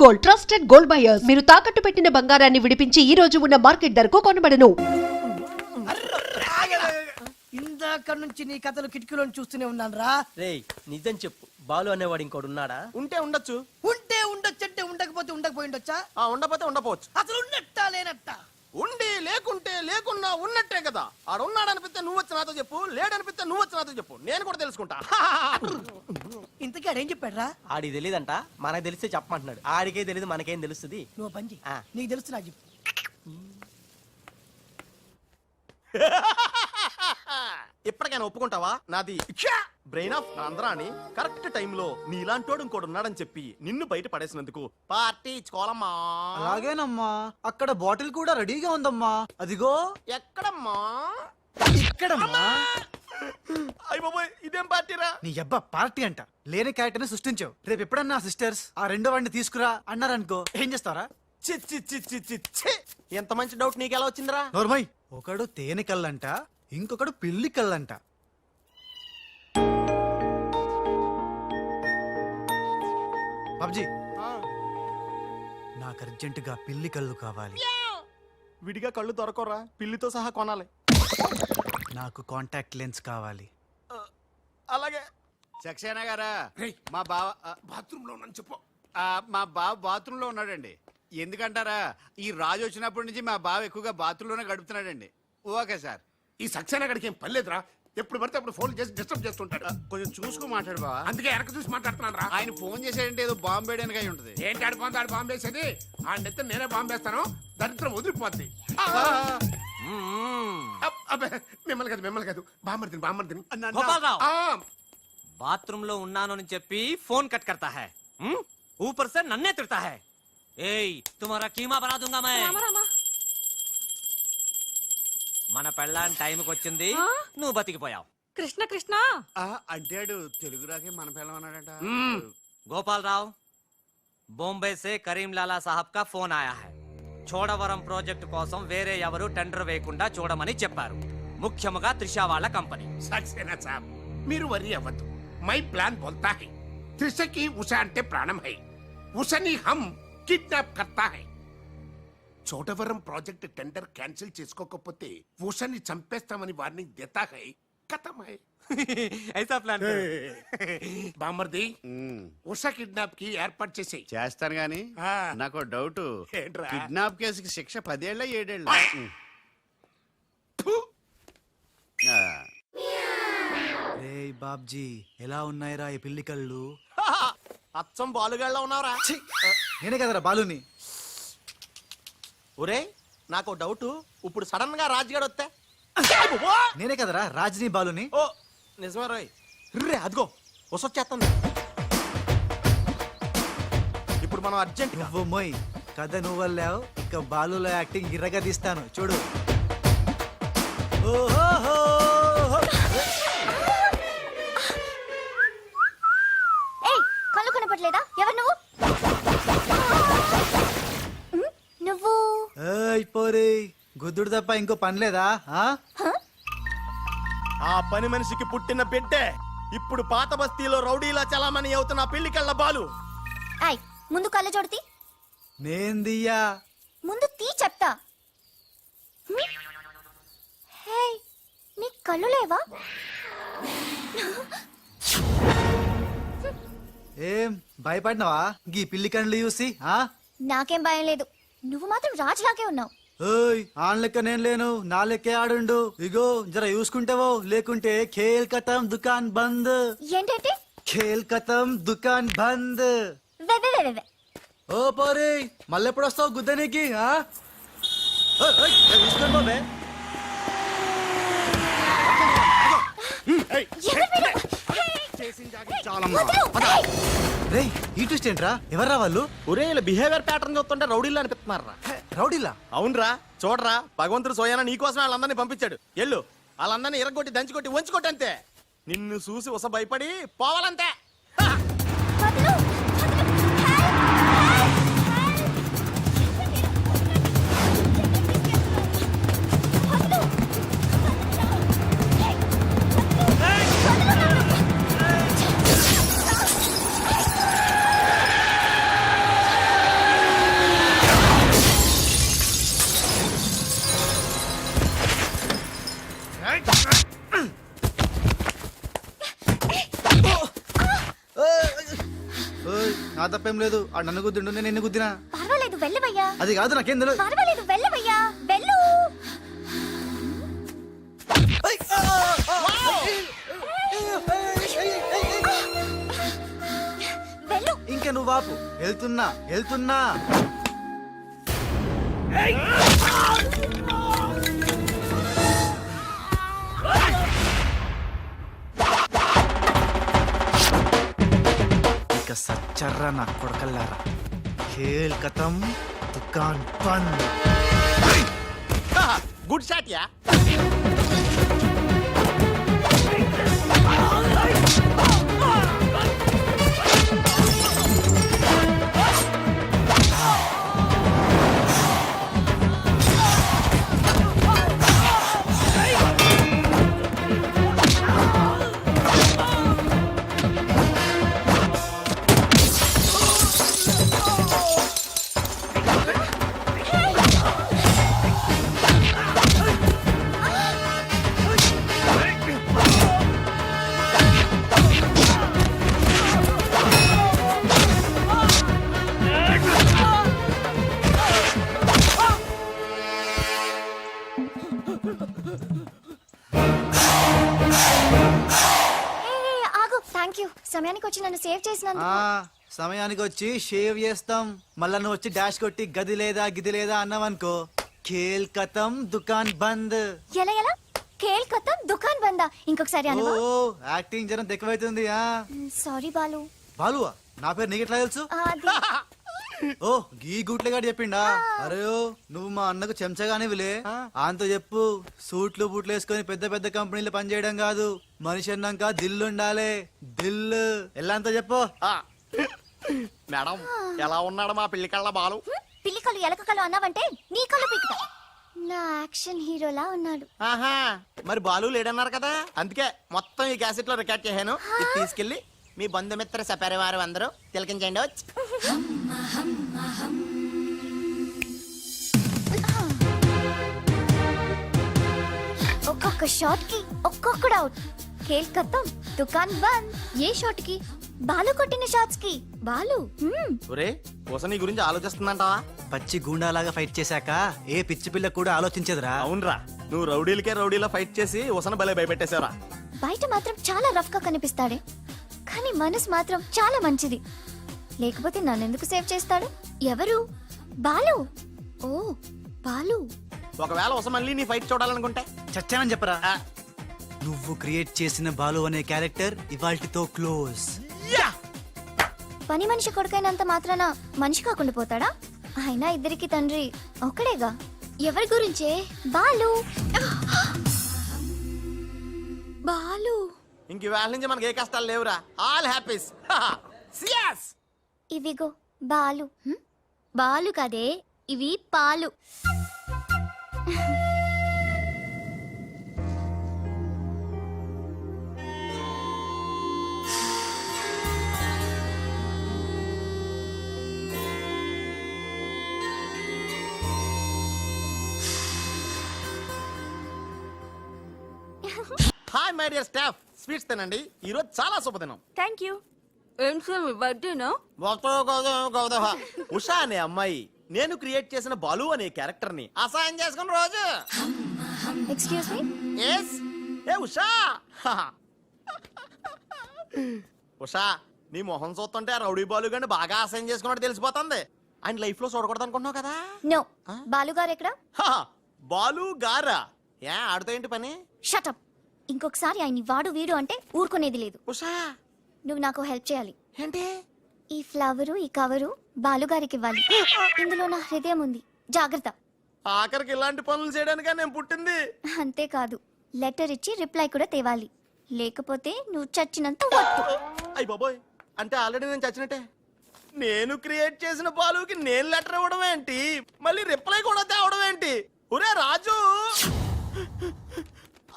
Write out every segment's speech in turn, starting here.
Gold, trusted gold buyers. మీరు తాకట్టు పెట్టిన బంగారాన్ని విడిపించి ఈ రోజు ఉన్న మార్కెట్ ధరకు కొనబడను. ఇందాక నుంచి నీ కథలు కిటికీలో చూస్తూనే ఉన్నాను రా. రేయ్ నిజం చెప్పు, బాలు అనేవాడు ఇంకోడు ఉన్నాడా? ఉంటే ఉండొచ్చు, ఉంటే ఉండొచ్చంటే ఉండకపోతే ఉండకపోయి ఉండొచ్చా? ఉండపోతే ఉండపోవచ్చు. అసలు ఉన్నట్టా లేనట్టా? ఉండి లేకుంటే లేకున్నా ఉన్నట్టే కదా. ఆడు ఉన్నాడనిపిస్తే నువ్వు వచ్చి నాతో చెప్పు, లేడనిపిస్తే నువ్వు వచ్చి నాతో చెప్పు, నేను కూడా తెలుసుకుంటా. ఇంతకీ ఆడేం చెప్పాడు రా? ఆడికి తెలియదంట, మనకు తెలిస్తే చెప్పమంటున్నాడు. ఆడికే తెలియదు, మనకేం తెలుస్తుంది? నువ్వు పంచి నీకు తెలుసు నాకు చెప్పు. ఇప్పటికైనా ఒప్పుకుంటావా? నాది బ్రెయిన్ ఆఫ్ ఆంధ్రా అని కరెక్ట్ టైంలో నీలాంటోడు ఇంకోటి ఉన్నాడని చెప్పి నిన్ను బయట పడేసినందుకు పార్టీ ఇచ్చుకోవాలమ్మా. అలాగేనమ్మా, అక్కడ బాటిల్ కూడా రెడీగా ఉందమ్మా. అదిగో. ఎక్కడమ్మా? ఇక్కడమ్మా. అయ్య బాబోయ్, ఇదేం పార్టీరా? నీ అబ్బా పార్టీ అంట. లేని క్యారెక్టర్ ని సృష్టించావు. రేపు ఎప్పుడన్నా సిస్టర్స్ ఆ రెండో వాడిని తీసుకురా అన్నారనుకో, ఏం చేస్తారా? చి చి చి చి చి చి. ఎంత మంచి డౌట్ నీకు ఎలా వచ్చిందిరా? నోర్మయ్, ఒకడు తేనె కళ్ళంట, ఇంకొకడు పిల్లి కళ్ళంట. బాబ్జీ, నాకు అర్జెంటుగా పిల్లి కళ్ళు కావాలి. విడిగా కళ్ళు దొరకరా, పిల్లితో సహా కొనాలి. నాకు కాంటాక్ట్ లెన్స్ కావాలి. అలాగే. సక్సేనా గారా, మా బావ బాత్రూమ్ లో ఉన్నాను చెప్పు. మా బావ బాత్రూమ్ లో ఉన్నాడండి. ఎందుకంటారా, ఈ రాజు వచ్చినప్పటి నుంచి మా బావ ఎక్కువగా బాత్రూమ్ లోనే గడుపుతున్నాడండి. Okay sir. ఈ సక్సేనా గడికి ఏం పర్లేదురా, ఎప్పుడు పడితే అప్పుడు ఫోన్ చేసి డిస్టర్బ్ చేస్తుంటాడు. కొంచెం చూసుకో మాట్లాడు బావా. అందుకే వెనక చూసి మాట్లాడుతున్నాను రా. ఆయన ఫోన్ చేసాడంటే ఏదో బాంబు వేయడానికి అయి ఉంటది. ఏంటి ఆడు బాంబేసేది? ఆ నెత్త నేనే బాంబేస్తాను, దరిద్రం వదిలిపోద్ది. మిమ్మల్ని కాదు బామ్మర్దిని. బాత్రూమ్ లో ఉన్నాను అని చెప్పి ఫోన్ కట్ करता है, ऊपर से नन्हे तिरता है. ఏయ్ तुम्हारा कीमा बना दूंगा मैं. మన పెళ్ళాన్ టైంకి వచ్చింది, నువ్వు బతికిపోయావు. కృష్ణ కృష్ణ అంటాడు తెలుగు రాకే మన పిల్లం అన్నాడట. गोपाल राव, बॉम्बे से करीम लाला साहब का फोन आया है. చోడవరం ప్రాజెక్ట్ కోసం వేరే ఎవరు టెండర్ వేయకుండా చూడమని చెప్పారు, ముఖ్యముగా త్రిషా వాళ్ళ కంపెనీ. సక్సేనా సాబ్, మీరు వరి అవ్వద్దు. మై ప్లాన్ బోల్తా హై. త్రిషకి ఉషా అంటే ప్రాణం హై. ఉషని హమ్ కిడ్నాప్ కర్తా హై. చోడవరం ప్రాజెక్ట్ టెండర్ క్యాన్సిల్ చేసుకోకపోతే ఉషని చంపేస్తామని వార్నింగ్ దేతా హై. ఖతం హై. ఐసా ప్లాన్ బామర్ది, ఉషా కిడ్నాప్ కి ఏర్పాటు చేసి చేస్తాను గాని నాకు డౌట్. ఏంట్రా? కిడ్నాప్ కేసుకి శిక్ష 10 ఏళ్ళ 7 ఏళ్ళ? రేయ్ బాబ్జీ, ఎలా ఉన్నాయిరా ఈ పిల్లి కళ్ళు? అచ్చం బాలుగాళ్ళ ఉన్నావురా. ఛీ, నేనే కదరా బాలుని. ఒరే నాకు డౌట్, ఇప్పుడు సడన్ గా రాజుగాడు వస్తే? నేనే కదరా రాజ్ని బాలుని. ఓ నిజమే రోయ్. రే అదిగో వసొచ్చేస్తుంది. ఇప్పుడు మనం అర్జెంట్ నువ్వు మోయ్, కథ నువ్వు వెళ్ళావు, ఇక బాలులో యాక్టింగ్ గిర్రగా తీస్తాను చూడు. ఓహో, కళ్ళు కనపట్లేదా? ఎవరు నువ్వు? నువ్వు పోరే, గుద్దుడు తప్ప ఇంకో పని లేదా? ఆ పని మనిషికి పుట్టిన బిడ్డే ఇప్పుడు పాత బస్తీలో రౌడీలా చలామణి అవుతున్న పిల్లికళ్ళ బాలు. ముందు కళ్ళు చూడతి. నేందియ్యా, ముందు తీ చెప్తా. హే, నీ కళ్ళు లేవా? ఏం భయపడినావా గీ పిల్లి కళ్ళు చూసి? నాకేం భయం లేదు, నువ్వు మాత్రం రాజులాగే ఉన్నావు. ఓయ్, ఆన్ లెక్క నేను లేను, నా లెక్కే ఆడుండు. ఇగో జర చూసుకుంటావో, లేకుంటే ఖేల్ ఖతం దుకాన్ బంద్. ఏంటంటే? ఖేల్ ఖతం దుకాన్ బంద్. వే. ఓ పోరే, మళ్ళెప్పుడు వస్తావు గుద్దనికి? చూసుకోండి బాబే. రేయ్, ఈ ట్విస్ట్ ఏంట్రా? ఎవర్రా వాళ్ళు? ఒరే ఇలా బిహేవియర్ ప్యాటర్న్ చూస్తుంటే రౌడీలు అనిపిస్తున్నారా? రౌడీలా? అవునరా, చూడరా, భగవంతుడు సోయానా నీకోసం వాళ్ళందరినీ పంపించాడు. ఎల్లు వాళ్ళందరినీ ఎరగొట్టి దంచుకొట్టి వంచుకొట్టి అంతే. నిన్ను చూసి ఉస భయపడి పోవాలంతే. తప్పేం లేదు ఆ నన్ను గుద్దిండు నేను నిన్ను గుద్దినా. పర్వాలేదు వెళ్ళవయ్యా. అది కాదు నాకేం తెలియదు. పర్వాలేదు వెళ్ళవయ్యా. వెళ్ళు. వెళ్ళు. ఇంకా నువ్వు వాపు. వెళ్తున్నా వెళ్తున్నా. ఇక సచ్చర్రా నా కొడకల్లారా. ఖేల్ ఖతం దుకాన్ బంద్. గుడ్ షాట్ యా. ఆగు. థ్యాంక్ యూ సమయానికి వచ్చి నన్ను సేవ్ చేసినందుకు. సమయానికి వచ్చి షేవ్ చేస్తాం. మళ్ళా నువ్వు వచ్చి డాష్ కొట్టి గది లేదా గిది లేదా అన్నావనుకో ఖేల్ ఖతం దుకాన్ బంద్. ఎలా ఎలా ఖేల్ ఖతం దుకాన్ బందా? ఇంకొకసారి ఓ అనవా? యాక్టింగ్ జనం ఎక్కువైతుంది. సారీ బాలు. బాలువా నా పేరు నీకు ఎట్లా తెలుసు? అది ఓ గీ గుట్లగాడు చెప్పిండా? అరే ఓ, నువ్వు మా అన్నకు చెంచగానే విలే. ఆయనతో చెప్పు సూట్లు బూట్లు వేసుకొని పెద్ద పెద్ద కంపెనీలు పనిచేయడం కాదు, మనిషి అన్నాక దిల్లు ఉండాలి. దిల్లు ఎలా అంతా చెప్పు. మేడం ఎలా ఉన్నాడు మా పిల్లి కళ్ళ బాలు? పిల్లి కళ్ళు ఎలక కళ్ళు అన్నావంటే నీ కళ్ళు పీకుతా. నా యాక్షన్ హీరోలా ఉన్నాడు. ఆహా మరి బాలు లేడన్నారు కదా, అందుకే మొత్తం ఈ క్యాసెట్ లో రికార్డ్ చేశాను. ఇది తీసుకెళ్లి మీ బంధుమిత్ర సపరివారు అందరూ తిలకించండి. వచ్చి ఒక్కొక్క షాట్ కి ఒక్కొక్కడు అవుట్. ఖేల్ ఖతం దుకాన్ బంద్. ఏ షాట్ కి? బాలు కొట్టిన షాట్స్ కి. బాలు ఒరే నీ గురించి ఆలోచిస్తుందంటావా? పచ్చి గూండాలాగా ఫైట్ చేశాక ఏ పిచ్చి పిల్ల కూడా ఆలోచించదురా. అవునరా, నువ్వు రౌడీలకే రౌడీలో ఫైట్ చేసి ఉసన భలే భయపెట్టేశారా. బయట మాత్రం చాలా రఫ్ గా కనిపిస్తాడే, కానీ మనసు మాత్రం చాలా మంచిది. లేకపోతే నన్నెందుకు సేవ్ చేస్తాడు? ఎవరు? బాలు. ఓ బాలు. ఒకవేళ ఉస మళ్ళీ నీ ఫైట్ చూడాలనుకుంటే చచ్చానని చెప్పరా. ఆ, నువ్వు క్రియేట్ చేసిన బాలు అనే క్యారెక్టర్ ఇవాల్టితో క్లోజ్. పని మనిషి కొడుకైనంత మాత్రాన మనిషి కాకుండా పోతాడా? అయినా ఇద్దరికి తండ్రి ఒక్కడేగా. ఎవరి గురించే? బాలు. బాలు. ఇంక ఇవాళ నుంచి మనకి ఏ కష్టాలు లేవురా. All happies. ఇవిగో బాలు. బాలు కదే, ఇవి పాలు. Hi my dear staff, sweets తినండి. ఈ రోజు చాలా శుభదినం. Thank you. ఏం సార్ మీ బర్త్డేనా? ఉషా అనే అమ్మాయి నేను క్రియేట్ చేసిన బాలు అనే క్యారెక్టర్ ని అసహాయం చేసుకున్న రోజు. Excuse me. ఎస్ ఏ ఉషా. ఉషా నీ మొహం చూస్తుంటే ఆ రౌడీ బాలు గాని బాగా అసహాయం చేసుకున్నట్టు తెలిసిపోతుంది. ఆయన లైఫ్ లో చూడకూడదు అనుకుంటున్నావు కదా. నో. బాలు గారు ఎక్కడ? బాలు గారా? ఏ ఆడుతో ఏంటి పని? షటప్. ఇంకొకసారి ఆయన్ని వాడు వీడు అంటే ఊరుకునేది లేదు. ఉషా నువ్వు నాకు హెల్ప్ చేయాలి. ఏంటి? ఈ ఫ్లవరు ఈ కవరు బాలుగారికి ఇవ్వాలి. ఇందులో నా హృదయం ఉంది, జాగ్రత్త. ఆఖరికి ఇలాంటి పనులు చేయడానికే నేను పుట్టింది. అంతేకాదు లెటర్ ఇచ్చి రిప్లై కూడా తేవాలి, లేకపోతే నువ్వు చచ్చినంత ఒట్టు. అయ్య బాబోయ్, అంటే ఆల్రెడీ నేను చచ్చినట్టే. నేను క్రియేట్ చేసిన బాలుకి నేను లెటర్ ఇవ్వడం ఏంటి, మళ్ళీ రిప్లై కూడా తేవడం ఏంటి? ఒరే రాజు.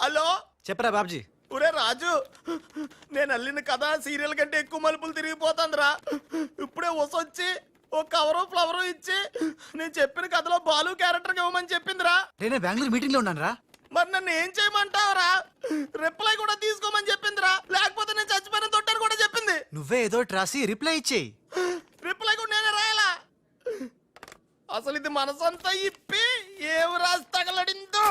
హలో చెప్పరా బాబ్జీ. ఒరే రాజు, నేను అల్లిన కథ సీరియల్ కంటే ఎక్కువ మలుపులు తిరిగిపోతుందిరా. ఇప్పుడే వసొచ్చి ఓ కవరు ఫ్లవరు ఇచ్చి నేను చెప్పిన కథలో బాలు క్యారెక్టర్ ఇవ్వమని చెప్పిందిరా. నేను బెంగళూరు మీటింగ్ లో ఉన్నాను రా. మరి నన్ను ఏం చేయమంటావురా? రిప్లై కూడా తీసుకోమని చెప్పిందిరా, లేకపోతే నేను చచ్చిపోయిన తొట్టని కూడా చెప్పింది. నువ్వే ఏదో రాసి రిప్లై ఇచ్చేయి. రిప్లై కూడా నేనే రాయాలా? అసలు ఇది మనసంతా ఇప్పి ఏం రాసి తగలడిందో.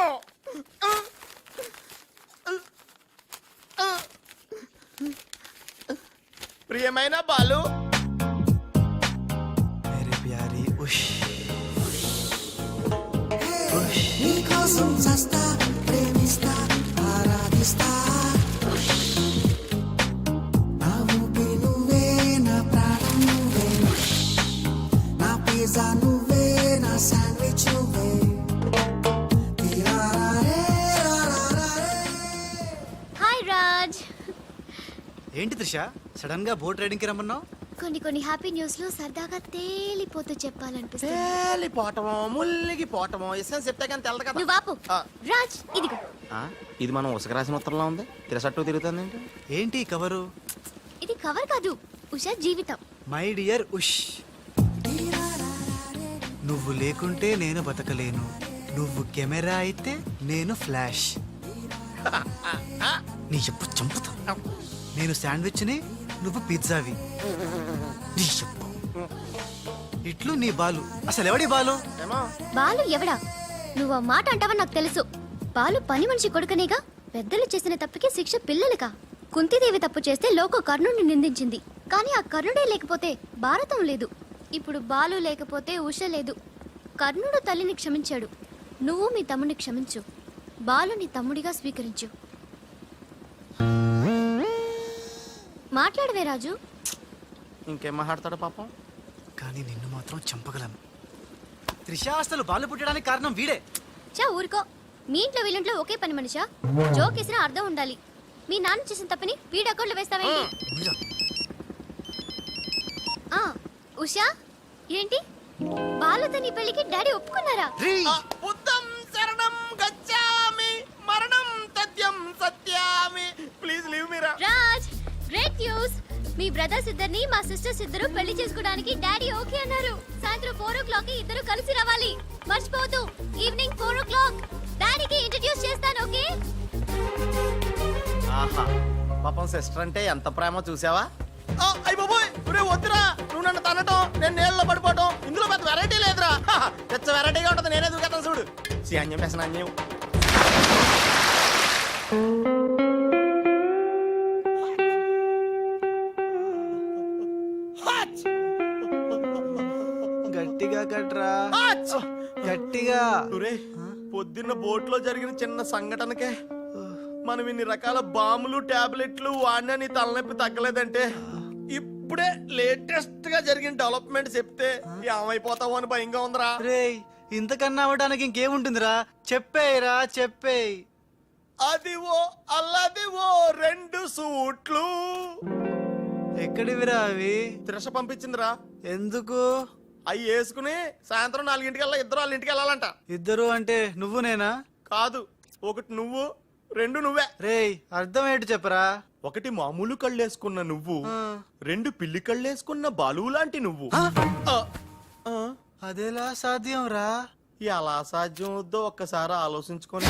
ప్రియమైన బాలు, మేరే ప్యారీ ఉష్ నీకోసం సస్తా ప్రేమిస్తా ఆరాధిస్తా నా ఊపి నువ్వే నా ప్రాణం నువ్వే నా పిజ్జా నువ్వే నా శాండ్విచ్ నువ్వే హాయ్ రాజ్. ఏంటి త్రిష సడన్ గా బోట్ రైడింగ్ కి రమ్మన్నావు? కొన్ని హ్యాపీ న్యూస్ లో సరదాగా తేలిపోతూ చెప్పాలనిపిస్తుంది. తేలిపోవటమో ముల్లిగిపోవటమో ఇష్టం చెప్తే కానీ తెలదు కదా. నువ్వు ఆపు. ఆ. రాజ్ ఇదిగో. ఇది మనం ఉసక రాసిన ఉత్తరంలో ఉంది. తిరసట్టు తిరుగుతుంది ఏంటి? ఏంటి ఈ కవరు? ఇది కవర్ కాదు, ఉషా జీవితం. మై డియర్ ఉష్, నువ్వు లేకుంటే నేను బతకలేను, నువ్వు కెమెరా అయితే నేను ఫ్లాష్. నీ చెప్పు చంపుతా. నేను శాండ్విచ్ని, నువ్వు పిజ్జావి. నీ చెప్పు ఇట్లు నీ బాలు. అసలు ఎవడి బాలు? ఏమో బాలు ఎవడా? నువ్వు ఆ మాట అంటావని నాకు తెలుసు. బాలు పని మనిషి కొడుకనేగా. పెద్దలు చేసిన తప్పుకి శిక్ష పిల్లలుగా. కుంతిదేవి తప్పు చేస్తే లోక కర్ణుడిని నిందించింది. కానీ ఆ కర్ణుడే లేకపోతే భారతం లేదు. ఇప్పుడు బాలు లేకపోతే ఉష లేదు. కర్ణుడు తల్లిని క్షమించాడు. నువ్వు మీ తమ్ముడిని క్షమించు. బాలుని తమ్ముడిగా స్వీకరించు. మాట్లాడవే రాజు. ఇంకేం మాట్లాడతాడు పాపం. కానీ నిన్ను మాత్రం చంపగలను. త్రిష అసలు బాలు పుట్టడానికి కారణం వీడే. చా ఊరుకో. మీ ఇంట్లో వీళ్ళింట్లో ఒకే పని మనిషా? జోక్ వేసినా అర్థం ఉండాలి. మీ నాన్న చేసిన తప్పని వీడి అకౌంట్లో వేస్తావేంటి? మీరా? ఆ, ఉషా ఏంటి బాలుతో నీ పెళ్లికి డాడీ ఒప్పుకున్నారా? రేయ్! బుద్ధం శరణం గచ్చామి మరణం తథ్యం సత్యామి. Please leave Meera. Raj, great news. మీ బ్రదర్స్ ఇద్దరిని మా సిస్టర్స్ ఇద్దరు పెళ్లి చేసుకోవడానికి డాడీ ఓకే అన్నారు. సాయంత్రం 4 o'clock ఇద్దరు కలిసి రావాలి. మర్చిపోవద్దు. ఈవినింగ్ 4 o'clock డాడీకి ఇంట్రడ్యూస్ చేస్తాను. ఓకే? ఆహా, పాపం సిస్టర్ అంటే ఎంత ప్రేమ చూసావా? అయ్య బాబోయ్, ఒరే వద్దురా. నువ్వు నన్ను తనటం, నేను నీళ్ళలో పడిపోవటం, ఇందులో పెద్ద వెరైటీ లేదురా. పెద్ద వెరైటీగా ఉంటుంది. నేనే దూకేతాను చూడు. అన్యం వేసిన అన్యం. గట్టిగా కట్రా, గట్టిగా. ఒరే, పొద్దున్న బోట్లో జరిగిన చిన్న సంఘటనకే మనం ఇన్ని రకాల బాంబులు టాబ్లెట్లు వాడినా నీ తలనొప్పి తగ్గలేదంటే ఇప్పుడే లేటెస్ట్ గా జరిగిన డెవలప్మెంట్ చెప్తే ఏమైపోతావో అని భయంగా ఉందిరా. రేయ్, ఇంతకన్నా అవ్వడానికి ఇంకేముంటుందిరా? చెప్పేయరా, చెప్పేయ్. అదివో అల్లదివో 2 సూట్లు. ఎక్కడివిరా అవి? త్రిష పంపించిందిరా. ఎందుకు? అవి వేసుకుని సాయంత్రం 4 ఇద్దరు వాళ్ళ ఇంటికి వెళ్ళాలంట. ఇద్దరు అంటే నువ్వు నేనా? కాదు, ఒకటి నువ్వు, 2 నువ్వే. రేయ్, అర్థం ఏంటి చెప్పరా? ఒకటి మామూలు కళ్ళేసుకున్న నువ్వు, 2 పిల్లి కళ్ళేసుకున్న బాలువు లాంటి నువ్వు. అదెలా సాధ్యం రా? ఎలా సాధ్యం అవుద్దో ఒక్కసారి ఆలోచించుకొని.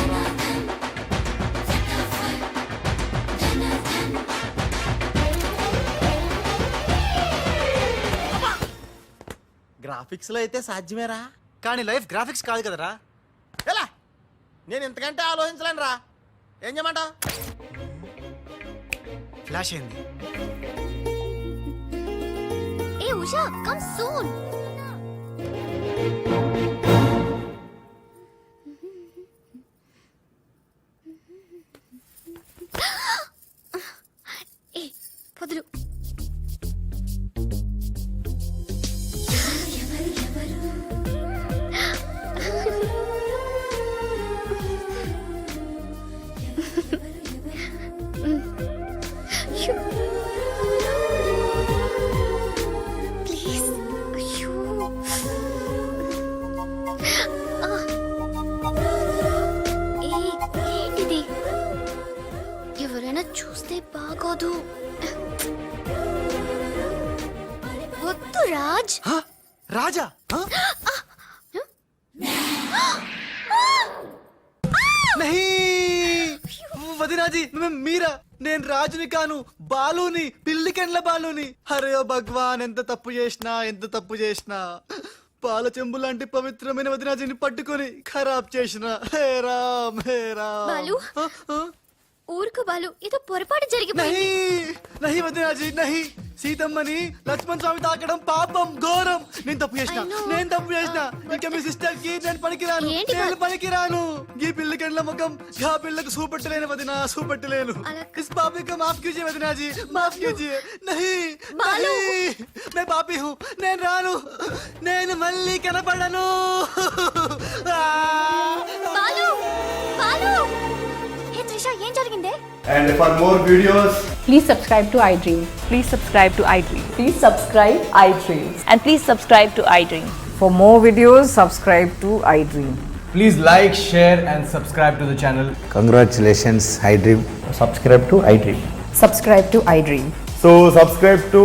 గ్రాఫిక్స్ లో అయితే సాధ్యమేరా, కానీ లైఫ్ గ్రాఫిక్స్ కాదు కదరా. ఎలా? నేను ఇంతకంటే ఆలోచించలేను రా. ఏం చేయమంటావు? ఫ్లాష్ అయింది. ఏ ఉషా, కమ్ సూన్. ఏ పొదలు. ప్లీజ్. అయ్యో. ఏంటిది? ఎవరైనా చూస్తే బాగోదు. వద్దు రాజ్. హ? రాజా? హ? नहीं, వదినాజీ, మీరా? నేను రాజుని కాను, బాలుని, పిల్లికెండ్ల బాలుని. అరే ఓ భగవాన్, ఎంత తప్పు చేసినా పాల చెంబు లాంటి పవిత్రమైన వదినాజీని పట్టుకొని ఖరాబ్ చేసిన. హే రామ్. బాలు ఊరుకు బాలు, ఏదో పొరపాటు జరిగిపోయింది. నహి వదినాజీ నహి. సీతమ్మని లక్ష్మణ్ స్వామి తాకడం పాపం, ఘోరం. నేను తప్పు చేసిన. ఇంకా మీ సిస్టర్ కి నేను పనికిరాను. ఈ పిల్లకెండ్ల ముఖం గా పిల్లకు చూపెట్టలేను వదినా, చూపెట్టలేను. ఇస్ పాపి కా మాఫ్ కీజియే వదినాజీ, మాఫ్ కీజియే. నహి మే పాపి హూ, నేను రాను, నేను మళ్ళీ కనపడను. బాలు బాలు, హే త్రిష, ఏం జరిగిందే? And for more videos, Please subscribe to iDream. Please subscribe to iDream. Please subscribe iDream. And please subscribe to iDream. For more videos, subscribe to iDream. please like, share, and subscribe to the channel. Congratulations, iDream. Subscribe to iDream. Subscribe to iDream. So subscribe to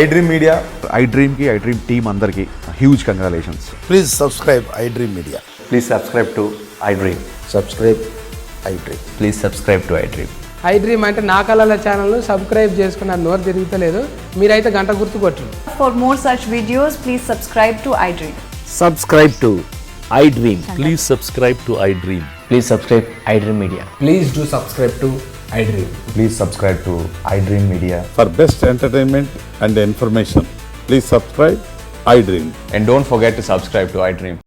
iDream Media. iDream ki iDream team andarki huge congratulations. Please subscribe I dream media. Please subscribe to iDream. Subscribe I dream. Please subscribe to iDream. iDream అంటే నా కళల channel subscribe చేసుకున్న నోరు తిరుగుతలేదు. మీరైతే గంట గుర్తు కొట్టండి. For more such videos, please subscribe to iDream. Subscribe to iDream. Please subscribe to iDream. Please subscribe iDream Media. Please do subscribe to iDream. Please subscribe to iDream Media. For best entertainment and information, please subscribe iDream. And don't forget to subscribe to iDream.